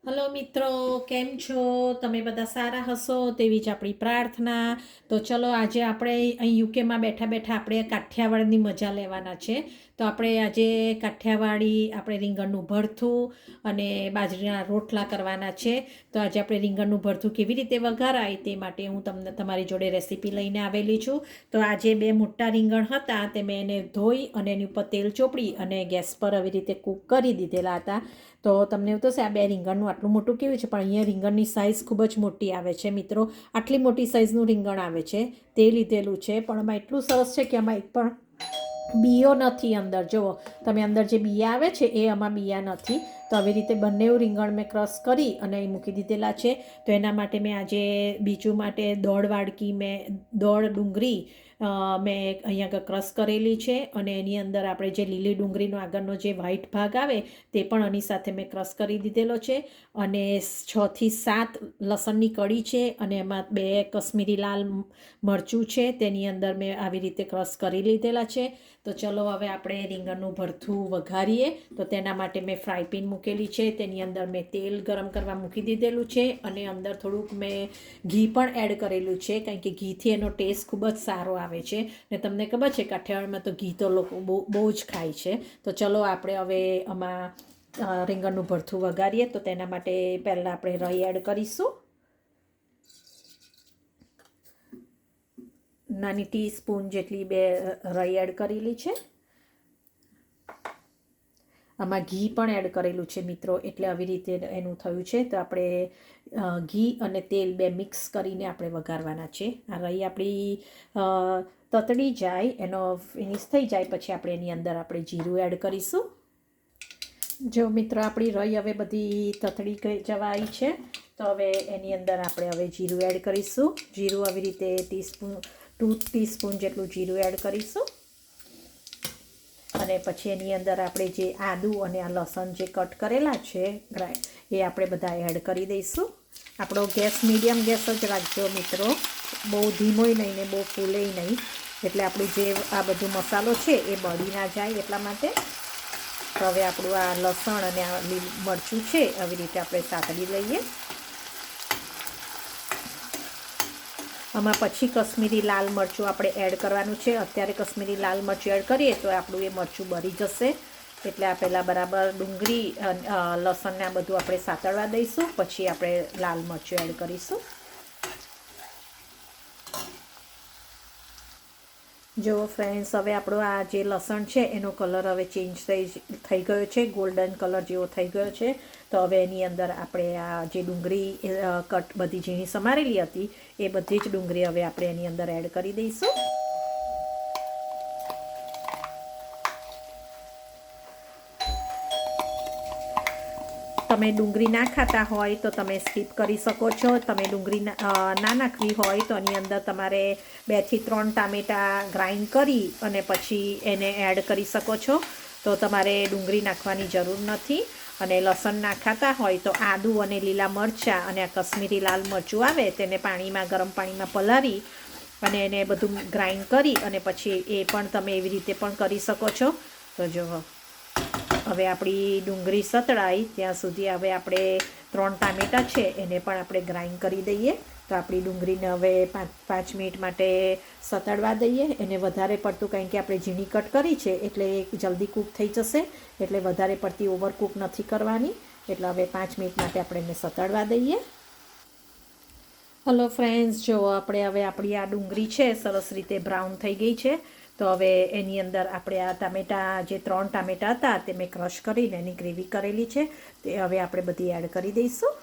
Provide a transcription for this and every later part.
Hello મિત્રો, કેમ છો? તમે બધા સારા હશો તેવી જ આપણી પ્રાર્થના. તો ચલો આજે આપણે અહીં યુકેમાં બેઠા બેઠા આપણે કાઠિયાવાડની મજા લેવાના છે. તો આપણે આજે કાઠિયાવાડી આપણે રીંગણનું ભરથું અને બાજરીના રોટલા કરવાના છે. તો આજે આપણે રીંગણનું ભરથું કેવી રીતે વઘારાય તે માટે હું તમને તમારી જોડે રેસીપી લઈને આવેલી છું. તો આજે બે મોટા રીંગણ હતા તે મેં એને ધોઈ અને એની ઉપર તેલ ચોપડી અને ગેસ પર આવી રીતે કૂક કરી દીધેલા હતા. તો તમને એવું થશે આ બે રીંગણનું આટલું મોટું કેવું છે, પણ અહીંયા રીંગણની સાઇઝ ખૂબ જ મોટી આવે છે મિત્રો. આટલી મોટી સાઇઝનું રીંગણ આવે છે તે લીધેલું છે, પણ આમાં એટલું સરસ છે કે આમાં એક પણ બીયો નથી અંદર. જુઓ તમે, અંદર જે બીયા આવે છે એ આમાં બીયા નથી. તો આવી રીતે બંને રીંગણ મેં ક્રશ કરી અને એ મૂકી દીધેલા છે. તો એના માટે મેં આજે બીજું માટે દોઢ ડુંગળી મેં અહીંયા આગળ ક્રશ કરેલી છે, અને એની અંદર આપણે જે લીલી ડુંગળીનો આગળનો જે વ્હાઈટ ભાગ આવે તે પણ આની સાથે મેં ક્રશ કરી દીધેલો છે. અને 6 થી 7 લસણની કળી છે, અને એમાં 2 કશ્મીરી લાલ મરચું છે તેની અંદર મેં આવી રીતે ક્રશ કરી લીધેલા છે. તો ચલો હવે આપણે રીંગણનું ભરથું વઘારીએ. તો તેના માટે મેં ફ્રાય પેન મૂકેલી છે, તેની અંદર મેં તેલ ગરમ કરવા મૂકી દીધેલું છે, અને અંદર થોડુંક મેં ઘી પણ એડ કરેલું છે, કારણ કે ઘીથી એનો ટેસ્ટ ખૂબ જ સારો આવે છે. ને તમને ખબર છે કાઠિયાવાડમાં તો ઘી તો લોકો બહુ જ ખાય છે. તો ચલો આપણે હવે આમાં રીંગણનું ભરથું વઘારીએ. તો તેના માટે પહેલાં આપણે રાઈ એડ કરીશું. નાની ટીસ્પૂન જેટલી બે રાઈ એડ કરેલી છે. આમાં ઘી પણ એડ કરેલું છે મિત્રો, એટલે આવી રીતે એનું થયું છે. તો આપણે ઘી અને તેલ બે મિક્સ કરીને આપણે વઘારવાના છે. આ રાઈ આપણી તતડી જાય, એનો ફિનિશ થઈ જાય પછી આપણે એની અંદર આપણે જીરું એડ કરીશું. જો મિત્રો આપણી રાઈ હવે બધી તતડી જવાઈ છે, તો હવે એની અંદર આપણે હવે જીરું એડ કરીશું. જીરું આવી રીતે 2 ટીસ્પૂન જેટલું જીરું એડ કરીશું. અને પછી એની અંદર આપણે જે આદું અને આ લસણ જે કટ કરેલા છે એ આપણે બધા એડ કરી દઈશું. આપણો ગેસ મીડિયમ ગેસ જ રાખજો મિત્રો, બહુ ધીમોય નહીં ને બહુ ફૂલેય નહીં, એટલે આપણું જે આ બધું મસાલો છે એ બળી ના જાય એટલા માટે. તો હવે આપણું આ લસણ અને આ લીલું મરચું છે આવી રીતે આપણે સાતળી લઈએ. આમાં પછી કશ્મીરી લાલ મરચું આપણે એડ કરવાનું છે. અત્યારે કશ્મીરી લાલ મરચું એડ કરીએ તો આપણું એ મરચું બળી જશે, એટલે આ પહેલાં બરાબર ડુંગળી લસણને આ બધું આપણે સાતળવા દઈશું, પછી આપણે લાલ મરચું એડ કરીશું. જો ફ્રેન્ડ્સ, હવે આપણો આ જે લસણ છે એનો કલર હવે ચેન્જ થઈ ગયો છે, ગોલ્ડન કલર જેવો થઈ ગયો છે. તો હવે એની અંદર આપણે આ જે ડુંગળી કટ બધી ઝીણી સમારેલી હતી એ બધી જ ડુંગળી હવે આપણે એની અંદર એડ કરી દઈશું. તમે ડુંગળી ના ખાતા હોય તો તમે સ્કીપ કરી શકો છો. તમે ડુંગળી ના નાખવી હોય તો એની અંદર તમારે 2 થી 3 ટામેટાં ગ્રાઇન્ડ કરી અને પછી એને એડ કરી શકો છો. તો તમારે ડુંગળી નાખવાની જરૂર નથી. અને લસણ ના ખાતા હોય તો આદું અને લીલા મરચાં અને આ કશ્મીરી લાલ મરચું આવે તેને ગરમ પાણીમાં પલાળી અને એને બધું ગ્રાઇન્ડ કરી અને પછી એ પણ તમે એવી રીતે પણ કરી શકો છો. તો જો હવે આપણી ડુંગળી સતળાય ત્યાં સુધી હવે આપણે 3 ટામેટાં છે એને પણ આપણે ગ્રાઇન્ડ કરી દઈએ. તો આપણી ડુંગળીને હવે 5 મિનિટ માટે સતળવા દઈએ. એને વધારે પડતું, કારણ કે આપણે ઝીણી કટ કરી છે એટલે જલ્દી કૂક થઈ જશે, એટલે વધારે પડતી ઓવરકૂક નથી કરવાની. એટલે હવે 5 મિનિટ માટે આપણે એને સતળવા દઈએ. હલો ફ્રેન્ડ્સ, જો આપણે હવે આપણી આ ડુંગળી છે સરસ રીતે બ્રાઉન થઈ ગઈ છે. તો હવે એની અંદર આપણે આ ટામેટાં, જે 3 ટામેટાં હતા તે મેં ક્રશ કરીને એની ગ્રેવી કરેલી છે તે હવે આપણે બધી એડ કરી દઈશું.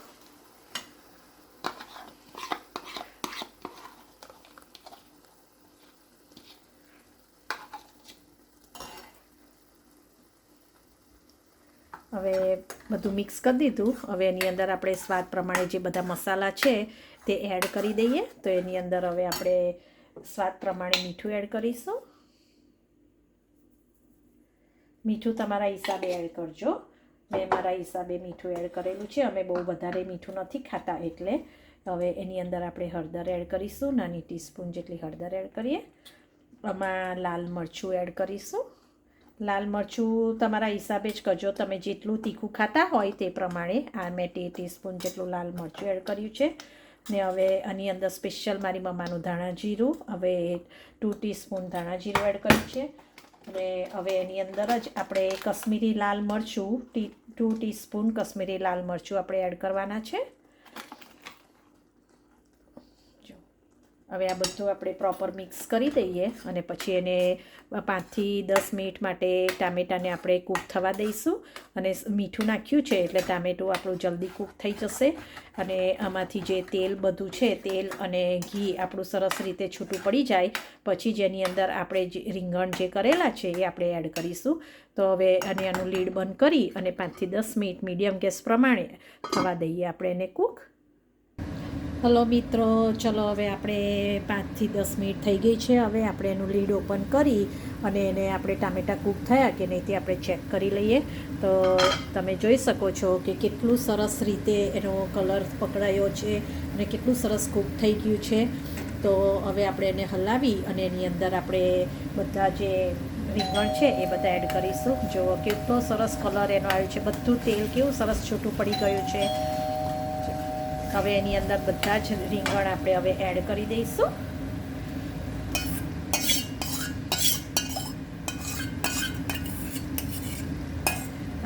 હવે બધું મિક્સ કરી દીધું. હવે એની અંદર આપણે સ્વાદ પ્રમાણે જે બધા મસાલા છે તે એડ કરી દઈએ. તો એની અંદર હવે આપણે સ્વાદ પ્રમાણે મીઠું એડ કરીશું. મીઠું તમારા હિસાબે એડ કરજો. મેં મારા હિસાબે મીઠું એડ કરેલું છે. અમે બહુ વધારે મીઠું નથી ખાતા એટલે. હવે એની અંદર આપણે હળદર એડ કરીશું. નાની ટીસ્પૂન જેટલી હળદર એડ કરીએ. આમાં લાલ મરચું એડ કરીશું. લાલ મરચું તમારા હિસાબે જ કરજો, તમે જેટલું તીખું ખાતા હોય તે પ્રમાણે. આ મેં 2 ટીસ્પૂન જેટલું લાલ મરચું એડ કર્યું છે. ને હવે આની અંદર સ્પેશિયલ મારી મમ્માનું ધાણા જીરું, હવે 2 ટીસ્પૂન ધાણા જીરું એડ કર્યું છે. અને હવે એની અંદર જ આપણે કશ્મીરી લાલ મરચું 2 ટીસ્પૂન કશ્મીરી લાલ મરચું આપણે એડ કરવાના છે. હવે આ બધું આપણે પ્રોપર મિક્સ કરી દઈએ અને પછી એને 5 થી 10 મિનિટ માટે ટામેટાને આપણે કૂક થવા દઈશું. અને મીઠું નાખ્યું છે એટલે ટામેટું આપણું જલ્દી કૂક થઈ જશે. અને આમાંથી જે તેલ બધું છે, તેલ અને ઘી આપણું સરસ રીતે છૂટું પડી જાય પછી જેની અંદર આપણે જે રીંગણ જે કરેલા છે એ આપણે એડ કરીશું. તો હવે આનું લીડ બંધ કરી અને 5 થી 10 મિનિટ મીડિયમ ગેસ પ્રમાણે થવા દઈએ આપણે એને કૂક. હલો મિત્રો, ચલો હવે આપણે 5 થી 10 મિનિટ થઈ ગઈ છે. હવે આપણે એનું લીડ ઓપન કરી અને એને આપણે ટામેટાં કૂક થયા કે નહીં તે આપણે ચેક કરી લઈએ. તો તમે જોઈ શકો છો કે કેટલું સરસ રીતે એનો કલર પકડાયો છે અને કેટલું સરસ કૂક થઈ ગયું છે. તો હવે આપણે એને હલાવી અને એની અંદર આપણે બધા જે રીંગણ છે એ બધા એડ કરીશું. જો કેટલો સરસ કલર એનો આવ્યો છે, બધું તેલ કેવું સરસ છૂટું પડી ગયું છે. હવે એની અંદર બધા જ રીંગણ આપણે હવે એડ કરી દઈશું.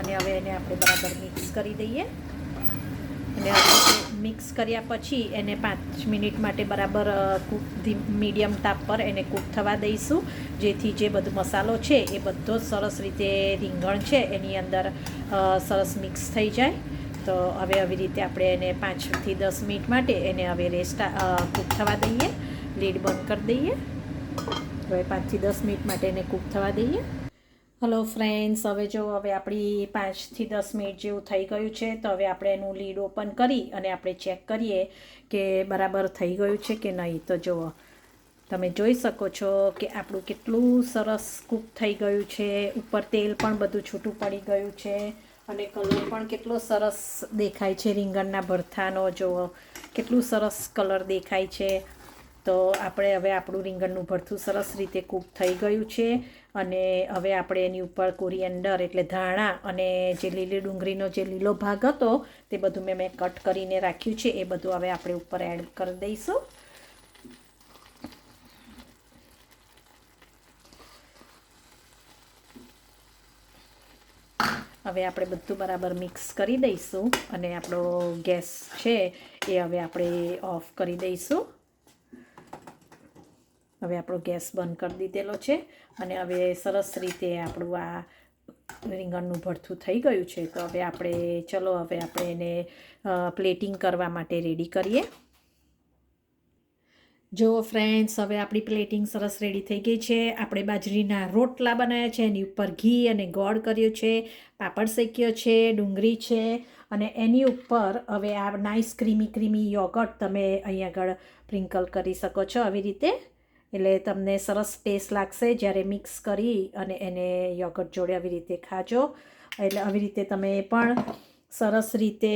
અને હવે એને આપણે બરાબર મિક્સ કરી દઈએ. અને મિક્સ કર્યા પછી એને 5 મિનિટ માટે બરાબર મીડિયમ તાપ પર એને કૂક થવા દઈશું, જેથી જે બધો મસાલો છે એ બધો સરસ રીતે રીંગણ છે એની અંદર સરસ મિક્સ થઈ જાય. તો હવે આવી રીતે આપણે એને 5 થી 10 મિનિટ માટે એને હવે કૂક થવા દઈએ. લીડ બંધ કરી દઈએ. હવે 5 થી 10 મિનિટ માટે એને કૂક થવા દઈએ. હલો ફ્રેન્ડ્સ, હવે જો હવે આપણી 5 થી 10 મિનિટ જેવું થઈ ગયું છે. તો હવે આપણે એનું લીડ ઓપન કરી અને આપણે ચેક કરીએ કે બરાબર થઈ ગયું છે કે નહીં. તો જુઓ, તમે જોઈ શકો છો કે આપણું કેટલું સરસ કૂક થઈ ગયું છે. ઉપર તેલ પણ બધું છૂટું પડી ગયું છે અને કલર પણ કેટલો સરસ દેખાય છે. રીંગણના ભરથાનો જુઓ કેટલું સરસ કલર દેખાય છે. તો આપણે હવે આપણું રીંગણનું ભરથું સરસ રીતે કૂક થઈ ગયું છે. અને હવે આપણે એની ઉપર કોરિએન્ડર એટલે ધાણા અને જે લીલી ડુંગળીનો જે લીલો ભાગ હતો તે બધું મેં કટ કરીને રાખ્યું છે એ બધું હવે આપણે ઉપર એડ કરી દઈશું. હવે આપણે બધું બરાબર મિક્સ કરી દઈશું અને આપણો ગેસ છે એ હવે આપણે ઓફ કરી દઈશું. હવે આપણો ગેસ બંધ કરી દીધેલો છે અને હવે સરસ રીતે આપણું આ રીંગણનું ભરથું થઈ ગયું છે. તો હવે આપણે એને પ્લેટિંગ કરવા માટે રેડી કરીએ. જો ફ્રેન્ડ્સ, હવે આપણી પ્લેટિંગ સરસ રેડી થઈ ગઈ છે. આપણે બાજરીના રોટલા બનાવ્યા છે, એની ઉપર ઘી અને ગોળ કર્યો છે, પાપડ શેક્યો છે, ડુંગળી છે અને એની ઉપર હવે આ નાઇસ ક્રીમી યોગર્ટ તમે અહીં આગળ સ્પ્રિંકલ કરી શકો છો આવી રીતે. એટલે તમને સરસ ટેસ્ટ લાગશે જ્યારે મિક્સ કરી અને એને યોગર્ટ જોડે આવી રીતે ખાજો. એટલે આવી રીતે તમે પણ સરસ રીતે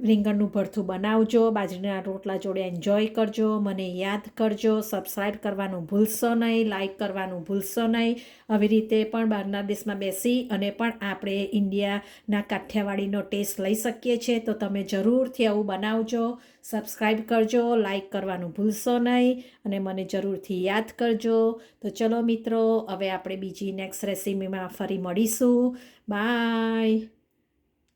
રીંગણનું ભરથું બનાવજો, બાજરીના રોટલા જોડે એન્જોય કરજો. મને યાદ કરજો, સબસ્ક્રાઈબ કરવાનું ભૂલશો નહીં, લાઈક કરવાનું ભૂલશો નહીં. આવી રીતે પણ બહારના દેશમાં બેસી અને પણ આપણે ઇન્ડિયાના કાઠિયાવાડીનો ટેસ્ટ લઈ શકીએ છીએ. તો તમે જરૂરથી આવું બનાવજો, સબસ્ક્રાઈબ કરજો, લાઈક કરવાનું ભૂલશો નહીં અને મને જરૂરથી યાદ કરજો. તો ચલો મિત્રો, હવે આપણે બીજી નેક્સ્ટ રેસીપીમાં ફરી મળીશું. બાય.